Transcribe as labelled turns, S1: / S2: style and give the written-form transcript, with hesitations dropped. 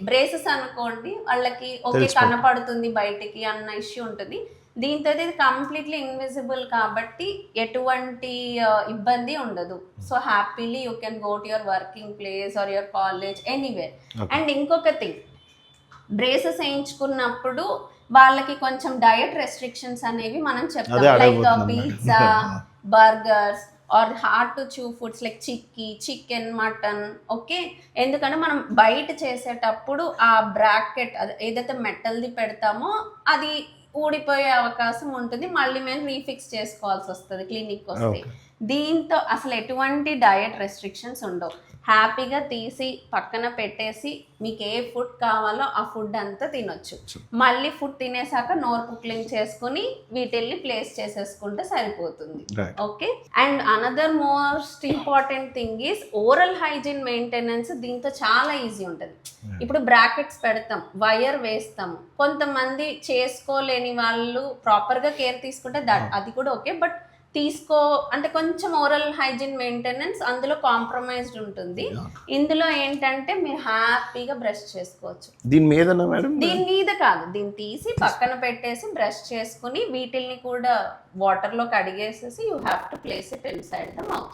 S1: Braces అనుకోండి వాళ్ళకి okay కనపడుతుంది బయటికి అన్న ఇష్యూ ఉంటుంది. దీంతో ఇది కంప్లీట్లీ ఇన్విజిబుల్ కాబట్టి ఎటువంటి ఇబ్బంది ఉండదు. So happily you can go to your working place or your college anywhere. And ఇంకొక థింగ్, బ్రేసెస్ వేయించుకున్నప్పుడు వాళ్ళకి కొంచెం డయట్ రెస్ట్రిక్షన్స్ అనేవి మనం చెప్తాం, like pizza, burgers or hard to chew foods like chicken, mutton. Okay, ఎందుకంటే మనం బయట చేసేటప్పుడు ఆ బ్రాకెట్ ఏదైతే మెటల్ది పెడతామో అది ఊడిపోయే అవకాశం ఉంటుంది, మళ్ళీ మేము రీఫిక్స్ చేసుకోవాల్సి వస్తుంది క్లినిక్ వస్తే. దీంతో అసలు ఎటువంటి డయట్ రెస్ట్రిక్షన్స్ ఉండవు. హ్యాపీగా తీసి పక్కన పెట్టేసి మీకు ఏ ఫుడ్ కావాలో ఆ ఫుడ్ అంతా తినొచ్చు. మళ్ళీ ఫుడ్ తినేసాక నోరు పుక్లింగ్ చేసుకుని వీటిల్ని ప్లేస్ చేసేసుకుంటే సరిపోతుంది. Okay, and another most important thing is oral hygiene maintenance. దీంతో చాలా ఈజీ ఉంటుంది. ఇప్పుడు బ్రాకెట్స్ పెడతాం, వైర్ వేస్తాము, కొంతమంది చేసుకోలేని వాళ్ళు ప్రాపర్గా కేర్ తీసుకుంటే అది కూడా ఓకే, బట్ అంటే కొంచెం ఓరల్ హైజీన్ మెయింటెనెన్స్ అందులో కాంప్రమైజ్డ్ ఉంటుంది. ఇందులో ఏంటంటే మీరు హ్యాపీగా బ్రష్ చేసుకోవచ్చు.
S2: దీని
S1: మీద కాదు, దీన్ని తీసి పక్కన పెట్టేసి బ్రష్ చేసుకుని వీటిల్ని కూడా వాటర్ లో కడిగేసేసి you have to place it inside the mouth.